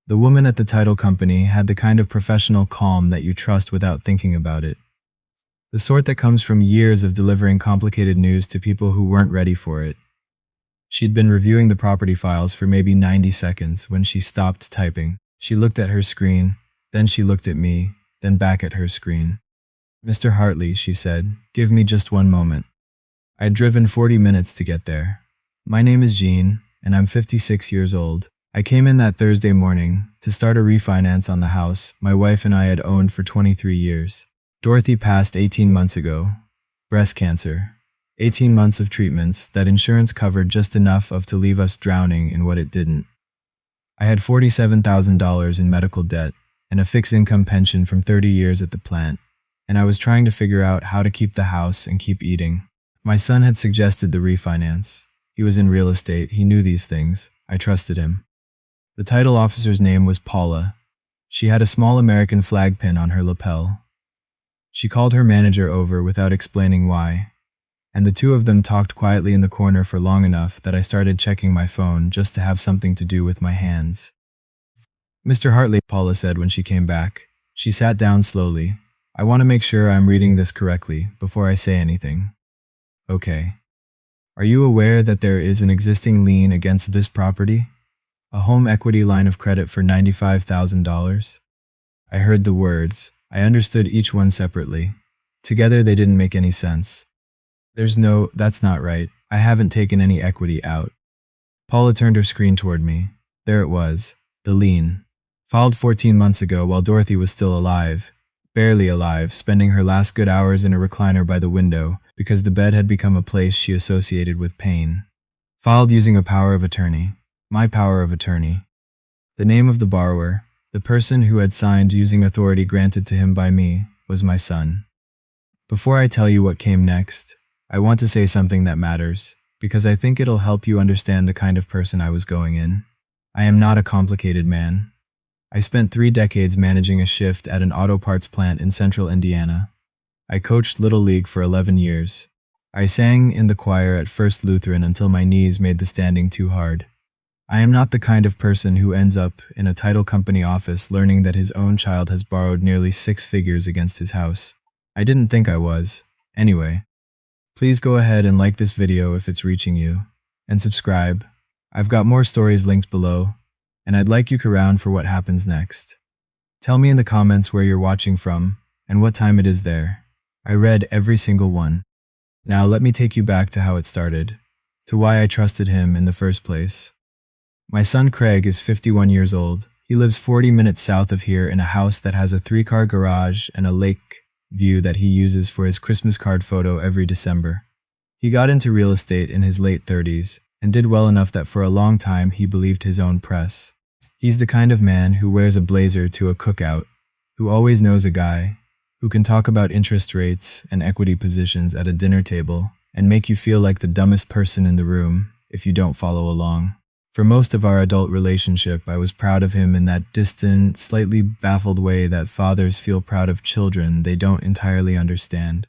The woman at the title company had the kind of professional calm that you trust without thinking about it. The sort that comes from years of delivering complicated news to people who weren't ready for it. She'd been reviewing the property files for maybe 90 seconds when she stopped typing. She looked at her screen, then she looked at me, then back at her screen. "Mr. Hartley," she said, "give me just one moment." I'd driven 40 minutes to get there. "My name is Jean, and I'm 56 years old. I came in that Thursday morning to start a refinance on the house my wife and I had owned for 23 years. Dorothy passed 18 months ago. Breast cancer. 18 months of treatments that insurance covered just enough of to leave us drowning in what it didn't. I had $47,000 in medical debt and a fixed income pension from 30 years at the plant, and I was trying to figure out how to keep the house and keep eating. My son had suggested the refinance. He was in real estate, he knew these things. I trusted him. The title officer's name was Paula. She had a small American flag pin on her lapel. She called her manager over without explaining why, and the two of them talked quietly in the corner for long enough that I started checking my phone just to have something to do with my hands. "Mr. Hartley," Paula said when she came back. She sat down slowly. "I want to make sure I'm reading this correctly before I say anything." "Okay. Are you aware that there is an existing lien against this property? A home equity line of credit for $95,000? I heard the words. I understood each one separately. Together they didn't make any sense. That's not right. I haven't taken any equity out." Paula turned her screen toward me. There it was. The lien. Filed 14 months ago while Dorothy was still alive. Barely alive, spending her last good hours in a recliner by the window because the bed had become a place she associated with pain. Filed using a power of attorney. My power of attorney. The name of the borrower, the person who had signed using authority granted to him by me, was my son. Before I tell you what came next, I want to say something that matters, because I think it'll help you understand the kind of person I was going in. I am not a complicated man. I spent 3 decades managing a shift at an auto parts plant in central Indiana. I coached Little League for 11 years. I sang in the choir at First Lutheran until my knees made the standing too hard. I am not the kind of person who ends up in a title company office learning that his own child has borrowed nearly 6 figures against his house. I didn't think I was. Anyway, please go ahead and like this video if it's reaching you, and subscribe. I've got more stories linked below, and I'd like you around for what happens next. Tell me in the comments where you're watching from and what time it is there. I read every single one. Now let me take you back to how it started, to why I trusted him in the first place. My son Craig is 51 years old. He lives 40 minutes south of here in a house that has a 3-car garage and a lake view that he uses for his Christmas card photo every December. He got into real estate in his late 30s and did well enough that for a long time he believed his own press. He's the kind of man who wears a blazer to a cookout, who always knows a guy, who can talk about interest rates and equity positions at a dinner table and make you feel like the dumbest person in the room if you don't follow along. For most of our adult relationship, I was proud of him in that distant, slightly baffled way that fathers feel proud of children they don't entirely understand.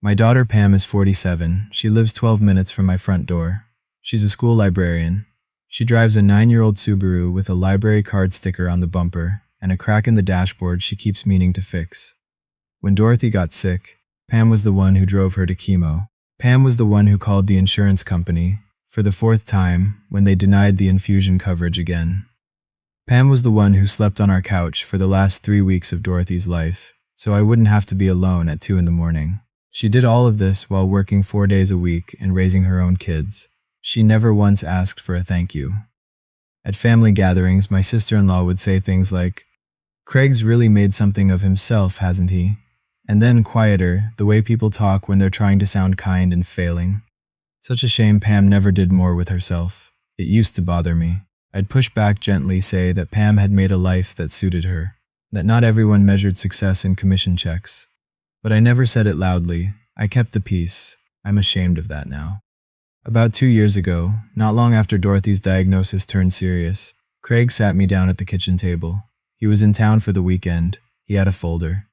My daughter Pam is 47. She lives 12 minutes from my front door. She's a school librarian. She drives a 9-year-old Subaru with a library card sticker on the bumper and a crack in the dashboard she keeps meaning to fix. When Dorothy got sick, Pam was the one who drove her to chemo. Pam was the one who called the insurance company for the 4th time when they denied the infusion coverage again. Pam was the one who slept on our couch for the last 3 weeks of Dorothy's life, so I wouldn't have to be alone at 2 in the morning. She did all of this while working 4 days a week and raising her own kids. She never once asked for a thank you. At family gatherings, my sister-in-law would say things like, "Craig's really made something of himself, hasn't he?" And then quieter, the way people talk when they're trying to sound kind and failing. Such a shame Pam never did more with herself. It used to bother me. I'd push back gently, say that Pam had made a life that suited her, that not everyone measured success in commission checks. But I never said it loudly. I kept the peace. I'm ashamed of that now. About 2 years ago, not long after Dorothy's diagnosis turned serious, Craig sat me down at the kitchen table. He was in town for the weekend. He had a folder.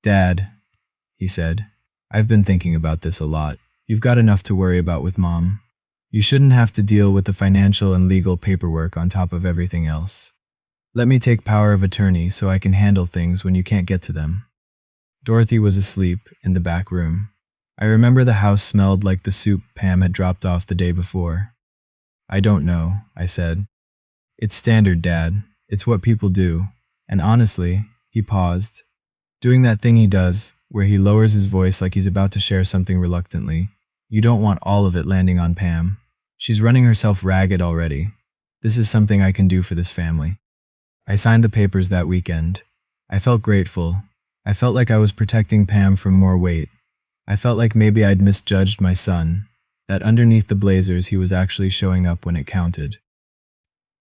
"Dad," he said, "I've been thinking about this a lot. You've got enough to worry about with Mom. You shouldn't have to deal with the financial and legal paperwork on top of everything else. Let me take power of attorney so I can handle things when you can't get to them. Dorothy was asleep in the back room. I remember the house smelled like the soup Pam had dropped off the day before. I don't know, I said. It's standard, Dad. It's what people do. And honestly, he paused, doing that thing he does, where he lowers his voice like he's about to share something reluctantly. You don't want all of it landing on Pam. She's running herself ragged already. This is something I can do for this family. I signed the papers that weekend. I felt grateful. I felt like I was protecting Pam from more weight. I felt like maybe I'd misjudged my son, that underneath the blazers he was actually showing up when it counted.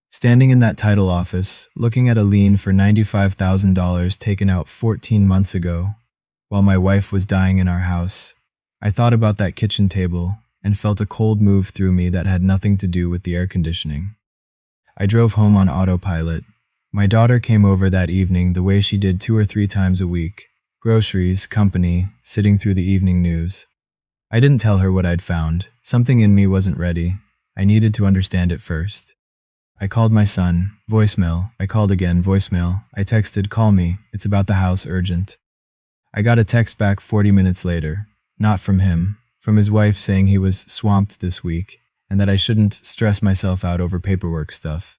Standing in that title office, looking at a lien for $95,000 taken out 14 months ago, while my wife was dying in our house, I thought about that kitchen table and felt a cold move through me that had nothing to do with the air conditioning. I drove home on autopilot. My daughter came over that evening the way she did 2 or 3 times a week. Groceries, company, sitting through the evening news. I didn't tell her what I'd found. Something in me wasn't ready. I needed to understand it first. I called my son. Voicemail. I called again. Voicemail. I texted, call me. It's about the house, urgent. I got a text back 40 minutes later. Not from him. From his wife saying he was swamped this week and that I shouldn't stress myself out over paperwork stuff.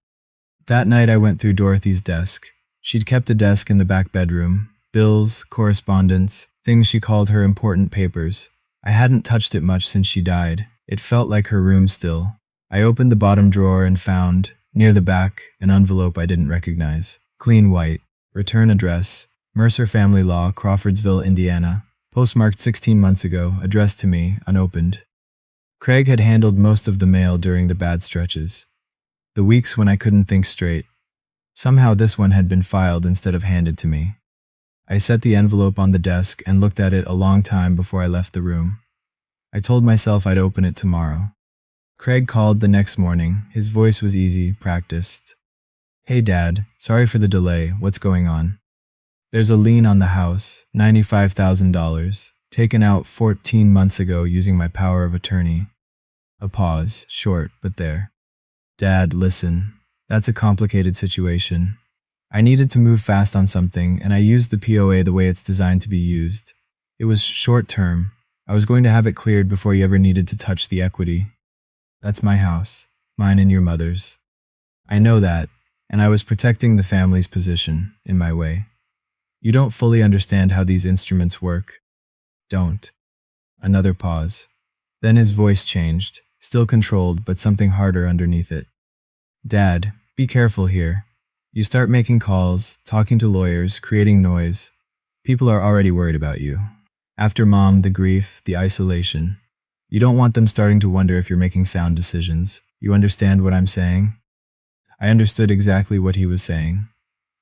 That night I went through Dorothy's desk. She'd kept a desk in the back bedroom. Bills, correspondence, things she called her important papers. I hadn't touched it much since she died. It felt like her room still. I opened the bottom drawer and found, near the back, an envelope I didn't recognize. Clean white. Return address. Mercer Family Law, Crawfordsville, Indiana. Postmarked 16 months ago, addressed to me, unopened. Craig had handled most of the mail during the bad stretches. The weeks when I couldn't think straight. Somehow this one had been filed instead of handed to me. I set the envelope on the desk and looked at it a long time before I left the room. I told myself I'd open it tomorrow. Craig called the next morning. His voice was easy, practiced. Hey Dad, sorry for the delay. What's going on? There's a lien on the house, $95,000, taken out 14 months ago using my power of attorney. A pause, short, but there. Dad, listen. That's a complicated situation. I needed to move fast on something, and I used the POA the way it's designed to be used. It was short term. I was going to have it cleared before you ever needed to touch the equity. That's my house, mine and your mother's. I know that, and I was protecting the family's position, in my way. You don't fully understand how these instruments work. Don't. Another pause. Then his voice changed, still controlled, but something harder underneath it. Dad, be careful here. You start making calls, talking to lawyers, creating noise. People are already worried about you. After Mom, the grief, the isolation. You don't want them starting to wonder if you're making sound decisions. You understand what I'm saying? I understood exactly what he was saying.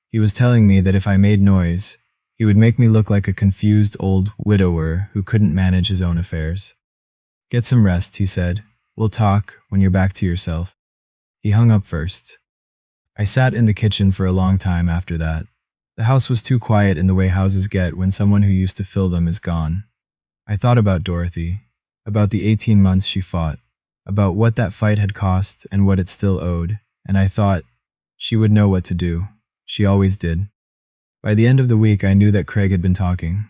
He was telling me that if I made noise, he would make me look like a confused old widower who couldn't manage his own affairs. Get some rest, he said. We'll talk when you're back to yourself. He hung up first. I sat in the kitchen for a long time after that. The house was too quiet in the way houses get when someone who used to fill them is gone. I thought about Dorothy, about the 18 months she fought, about what that fight had cost and what it still owed, and I thought she would know what to do. She always did. By the end of the week, I knew that Craig had been talking.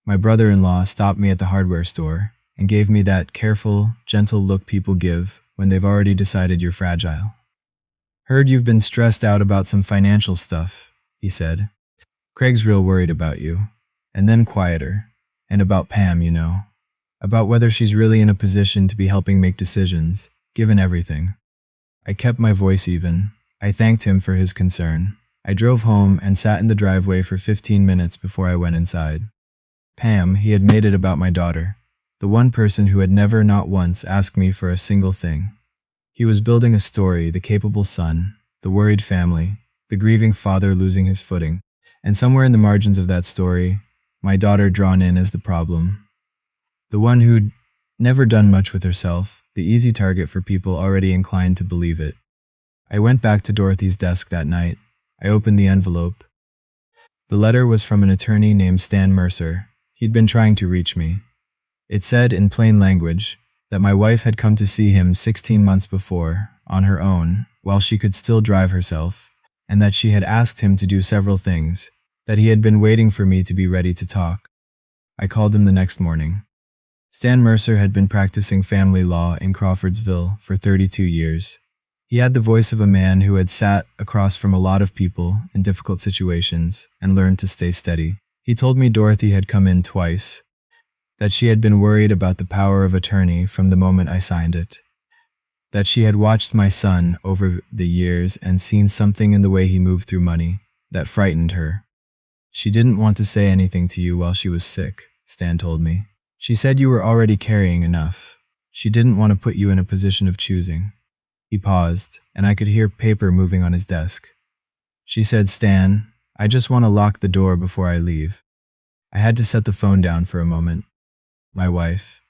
My brother-in-law stopped me at the hardware store and gave me that careful, gentle look people give when they've already decided you're fragile. Heard you've been stressed out about some financial stuff, he said. Craig's real worried about you. And then quieter. And about Pam, you know. About whether she's really in a position to be helping make decisions, given everything. I kept my voice even. I thanked him for his concern. I drove home and sat in the driveway for 15 minutes before I went inside. Pam, he had made it about my daughter. The one person who had never, not once, asked me for a single thing. He was building a story, the capable son, the worried family, the grieving father losing his footing, and somewhere in the margins of that story, my daughter drawn in as the problem. The one who'd never done much with herself, the easy target for people already inclined to believe it. I went back to Dorothy's desk that night. I opened the envelope. The letter was from an attorney named Stan Mercer. He'd been trying to reach me. It said in plain language that my wife had come to see him 16 months before, on her own, while she could still drive herself. and that she had asked him to do several things, that he had been waiting for me to be ready to talk. I called him the next morning. Stan Mercer had been practicing family law in Crawfordsville for 32 years. He had the voice of a man who had sat across from a lot of people in difficult situations and learned to stay steady. He told me Dorothy had come in twice, that she had been worried about the power of attorney from the moment I signed it, that she had watched my son over the years and seen something in the way he moved through money that frightened her. She didn't want to say anything to you while she was sick, Stan told me. She said you were already carrying enough. She didn't want to put you in a position of choosing. He paused, and I could hear paper moving on his desk. She said, Stan, I just want to lock the door before I leave. I had to set the phone down for a moment. My wife.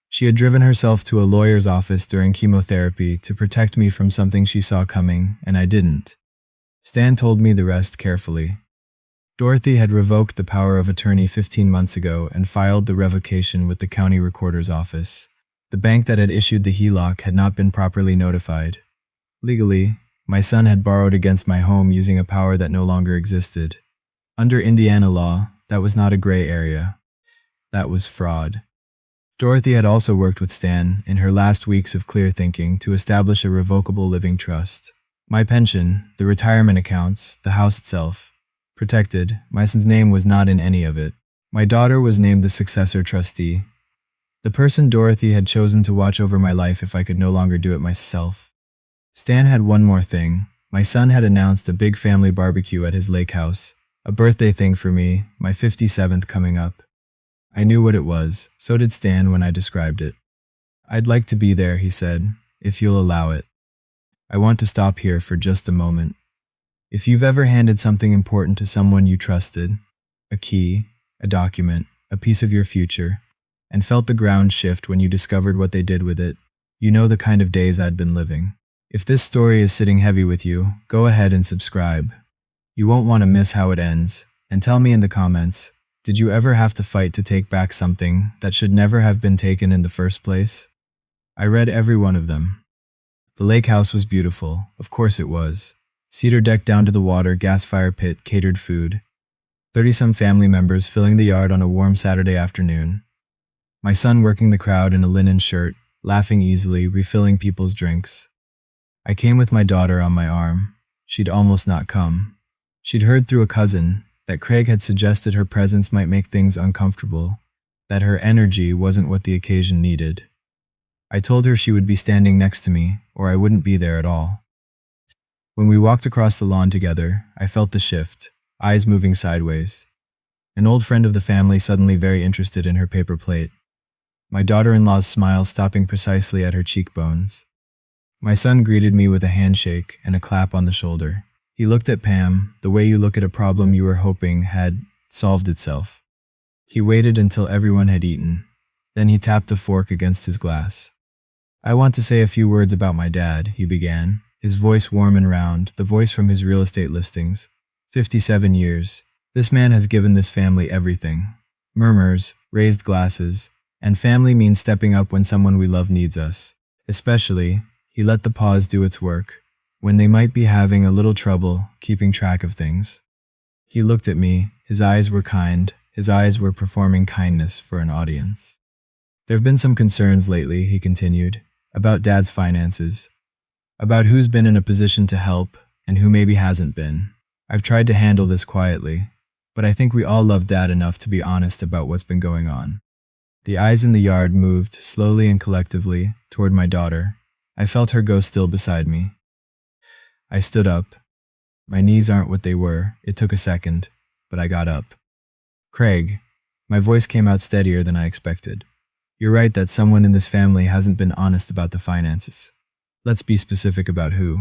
She had driven herself to a lawyer's office during chemotherapy to protect me from something she saw coming, and I didn't. Stan told me the rest carefully. Dorothy had revoked the power of attorney 15 months ago and filed the revocation with the county recorder's office. The bank that had issued the HELOC had not been properly notified. Legally, my son had borrowed against my home using a power that no longer existed. Under Indiana law, that was not a gray area. That was fraud. Dorothy had also worked with Stan in her last weeks of clear thinking to establish a revocable living trust. My pension, the retirement accounts, the house itself, protected. My son's name was not in any of it. My daughter was named the successor trustee. The person Dorothy had chosen to watch over my life if I could no longer do it myself. Stan had one more thing. My son had announced a big family barbecue at his lake house, a birthday thing for me, my 57th coming up. I knew what it was, so did Stan when I described it. I'd like to be there, he said, if you'll allow it. I want to stop here for just a moment. If you've ever handed something important to someone you trusted, a key, a document, a piece of your future, and felt the ground shift when you discovered what they did with it, you know the kind of days I'd been living. If this story is sitting heavy with you, go ahead and subscribe. You won't want to miss how it ends, and tell me in the comments, did you ever have to fight to take back something that should never have been taken in the first place? I read every one of them. The lake house was beautiful, of course it was. Cedar deck down to the water, gas fire pit, catered food. 30-some family members filling the yard on a warm Saturday afternoon. My son working the crowd in a linen shirt, laughing easily, refilling people's drinks. I came with my daughter on my arm. She'd almost not come. She'd heard through a cousin that Craig had suggested her presence might make things uncomfortable, that her energy wasn't what the occasion needed. I told her she would be standing next to me, or I wouldn't be there at all. When we walked across the lawn together, I felt the shift, eyes moving sideways. An old friend of the family suddenly very interested in her paper plate. My daughter-in-law's smile stopping precisely at her cheekbones. My son greeted me with a handshake and a clap on the shoulder. He looked at Pam, the way you look at a problem you were hoping had solved itself. He waited until everyone had eaten. Then he tapped a fork against his glass. I want to say a few words about my dad, he began, his voice warm and round, the voice from his real estate listings. 57 years. This man has given this family everything. Murmurs, raised glasses, and family means stepping up when someone we love needs us. Especially, he let the pause do its work, when they might be having a little trouble keeping track of things. He looked at me, his eyes were kind, his eyes were performing kindness for an audience. There have been some concerns lately, he continued, about Dad's finances, about who's been in a position to help and who maybe hasn't been. I've tried to handle this quietly, but I think we all love Dad enough to be honest about what's been going on. The eyes in the yard moved, slowly and collectively, toward my daughter. I felt her go still beside me. I stood up. My knees aren't what they were. It took a second, but I got up. Craig, my voice came out steadier than I expected. You're right that someone in this family hasn't been honest about the finances. Let's be specific about who.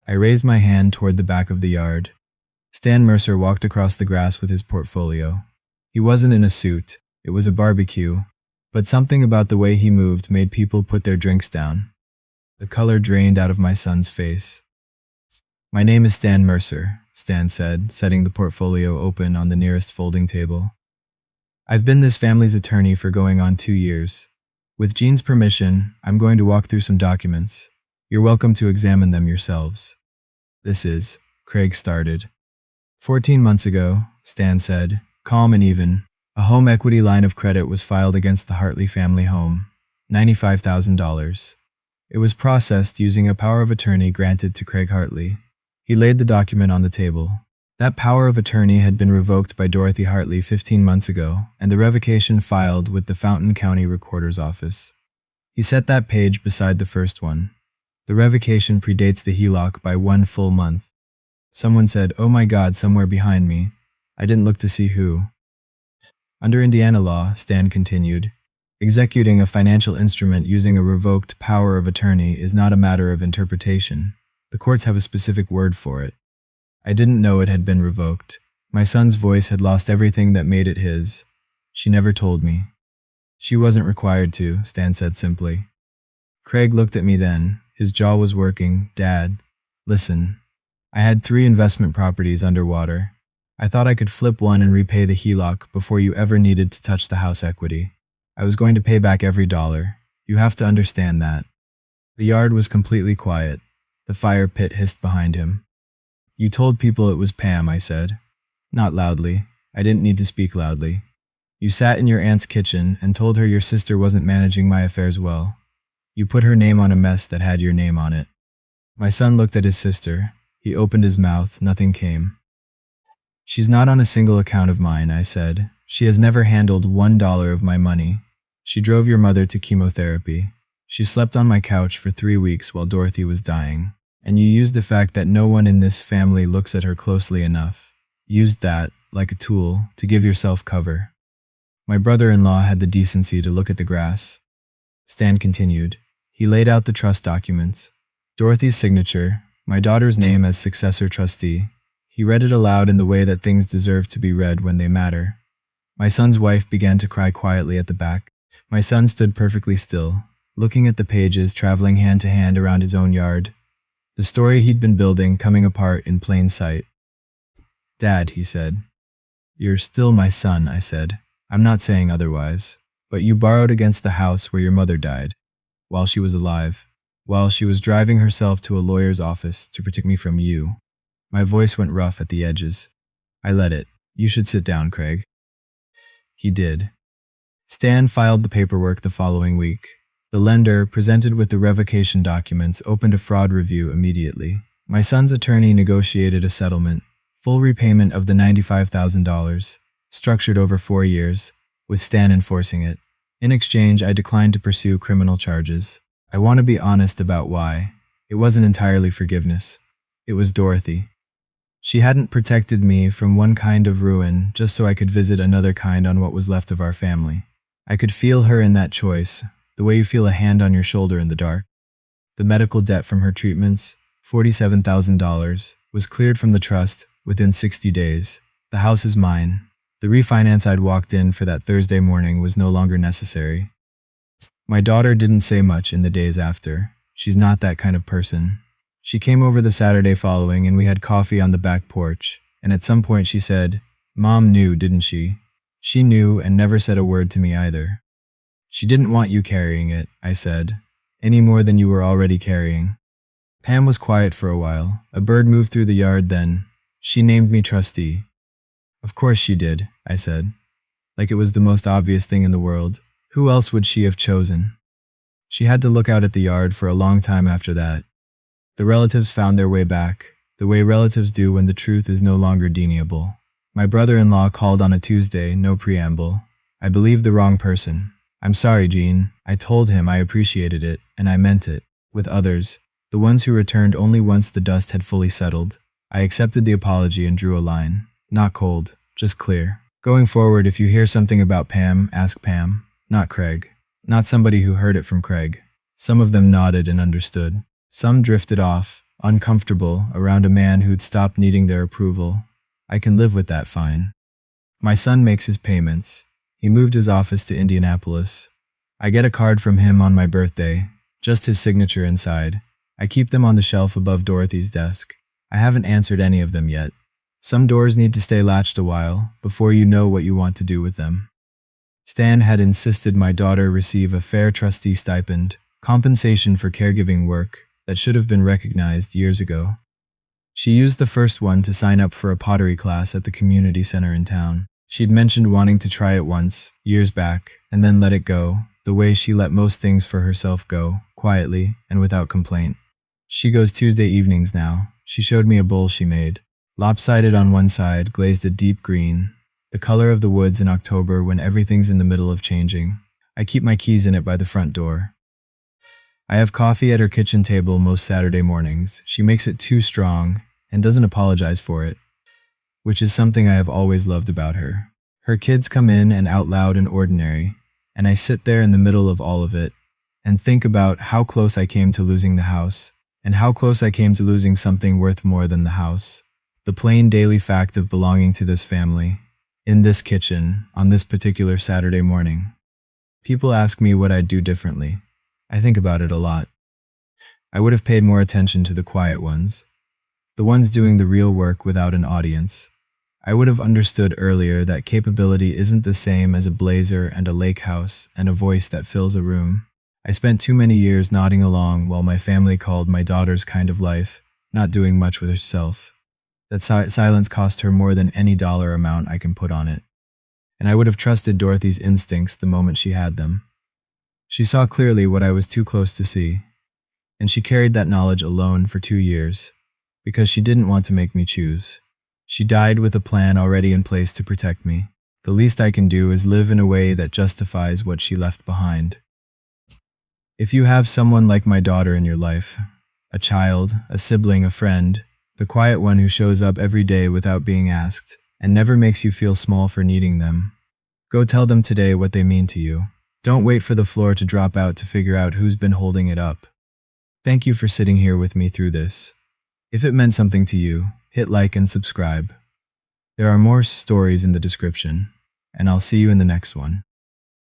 I raised my hand toward the back of the yard. Stan Mercer walked across the grass with his portfolio. He wasn't in a suit. It was a barbecue, but something about the way he moved made people put their drinks down. The color drained out of my son's face. My name is Stan Mercer, Stan said, setting the portfolio open on the nearest folding table. I've been this family's attorney for going on 2 years. With Jean's permission, I'm going to walk through some documents. You're welcome to examine them yourselves. This is Craig started. 14 months ago, Stan said, calm and even, a home equity line of credit was filed against the Hartley family home. $95,000. It was processed using a power of attorney granted to Craig Hartley. He laid the document on the table. That power of attorney had been revoked by Dorothy Hartley 15 months ago, and the revocation filed with the Fountain County Recorder's Office. He set that page beside the first one. The revocation predates the HELOC by 1 full month. Someone said, "Oh my God," somewhere behind me. I didn't look to see who. Under Indiana law, Stan continued, executing a financial instrument using a revoked power of attorney is not a matter of interpretation. The courts have a specific word for it. I didn't know it had been revoked. My son's voice had lost everything that made it his. She never told me. She wasn't required to, Stan said simply. Craig looked at me then. His jaw was working. Dad, listen. I had 3 investment properties underwater. I thought I could flip one and repay the HELOC before you ever needed to touch the house equity. I was going to pay back every dollar. You have to understand that. The yard was completely quiet. The fire pit hissed behind him. You told people it was Pam, I said. Not loudly. I didn't need to speak loudly. You sat in your aunt's kitchen and told her your sister wasn't managing my affairs well. You put her name on a mess that had your name on it. My son looked at his sister. He opened his mouth. Nothing came. She's not on a single account of mine, I said. She has never handled $1 of my money. She drove your mother to chemotherapy. She slept on my couch for 3 weeks while Dorothy was dying. And you used the fact that no one in this family looks at her closely enough. Used that, like a tool, to give yourself cover. My brother-in-law had the decency to look at the grass. Stan continued. He laid out the trust documents. Dorothy's signature, my daughter's name as successor trustee. He read it aloud in the way that things deserve to be read when they matter. My son's wife began to cry quietly at the back. My son stood perfectly still, looking at the pages traveling hand to hand around his own yard. The story he'd been building coming apart in plain sight. Dad, he said. You're still my son, I said. I'm not saying otherwise. But you borrowed against the house where your mother died, while she was alive, while she was driving herself to a lawyer's office to protect me from you. My voice went rough at the edges. I let it. You should sit down, Craig. He did. Stan filed the paperwork the following week. The lender, presented with the revocation documents, opened a fraud review immediately. My son's attorney negotiated a settlement, full repayment of the $95,000, structured over 4 years, with Stan enforcing it. In exchange, I declined to pursue criminal charges. I want to be honest about why. It wasn't entirely forgiveness. It was Dorothy. She hadn't protected me from one kind of ruin just so I could visit another kind on what was left of our family. I could feel her in that choice, the way you feel a hand on your shoulder in the dark. The medical debt from her treatments, $47,000, was cleared from the trust within 60 days. The house is mine. The refinance I'd walked in for that Thursday morning was no longer necessary. My daughter didn't say much in the days after. She's not that kind of person. She came over the Saturday following and we had coffee on the back porch, and at some point she said, Mom knew, didn't she? She knew and never said a word to me either. She didn't want you carrying it, I said, any more than you were already carrying. Pam was quiet for a while. A bird moved through the yard then. She named me trustee. Of course she did, I said, like it was the most obvious thing in the world. Who else would she have chosen? She had to look out at the yard for a long time after that. The relatives found their way back, the way relatives do when the truth is no longer deniable. My brother-in-law called on a Tuesday, no preamble. I believed the wrong person. I'm sorry, Jean. I told him I appreciated it, and I meant it. With others, the ones who returned only once the dust had fully settled, I accepted the apology and drew a line. Not cold, just clear. Going forward, if you hear something about Pam, ask Pam, not Craig. Not somebody who heard it from Craig. Some of them nodded and understood. Some drifted off, uncomfortable, around a man who'd stopped needing their approval. I can live with that fine. My son makes his payments. He moved his office to Indianapolis. I get a card from him on my birthday, just his signature inside. I keep them on the shelf above Dorothy's desk. I haven't answered any of them yet. Some doors need to stay latched a while before you know what you want to do with them. Stan had insisted my daughter receive a fair trustee stipend, compensation for caregiving work that should have been recognized years ago. She used the first one to sign up for a pottery class at the community center in town. She'd mentioned wanting to try it once, years back, and then let it go, the way she let most things for herself go, quietly and without complaint. She goes Tuesday evenings now. She showed me a bowl she made. Lopsided on one side, glazed a deep green, the color of the woods in October when everything's in the middle of changing. I keep my keys in it by the front door. I have coffee at her kitchen table most Saturday mornings. She makes it too strong and doesn't apologize for it, which is something I have always loved about her. Her kids come in and out loud and ordinary, and I sit there in the middle of all of it and think about how close I came to losing the house and how close I came to losing something worth more than the house. The plain daily fact of belonging to this family, in this kitchen, on this particular Saturday morning. People ask me what I'd do differently. I think about it a lot. I would have paid more attention to the quiet ones, the ones doing the real work without an audience. I would have understood earlier that capability isn't the same as a blazer and a lake house and a voice that fills a room. I spent too many years nodding along while my family called my daughter's kind of life, not doing much with herself. That silence cost her more than any dollar amount I can put on it. And I would have trusted Dorothy's instincts the moment she had them. She saw clearly what I was too close to see, and she carried that knowledge alone for 2 years, because she didn't want to make me choose. She died with a plan already in place to protect me. The least I can do is live in a way that justifies what she left behind. If you have someone like my daughter in your life, a child, a sibling, a friend, the quiet one who shows up every day without being asked, and never makes you feel small for needing them, go tell them today what they mean to you. Don't wait for the floor to drop out to figure out who's been holding it up. Thank you for sitting here with me through this. If it meant something to you, hit like and subscribe. There are more stories in the description, and I'll see you in the next one.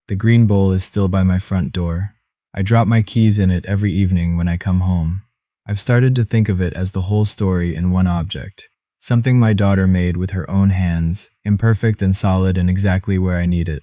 The green bowl is still by my front door. I drop my keys in it every evening when I come home. I've started to think of it as the whole story in one object, something my daughter made with her own hands, imperfect and solid and exactly where I need it.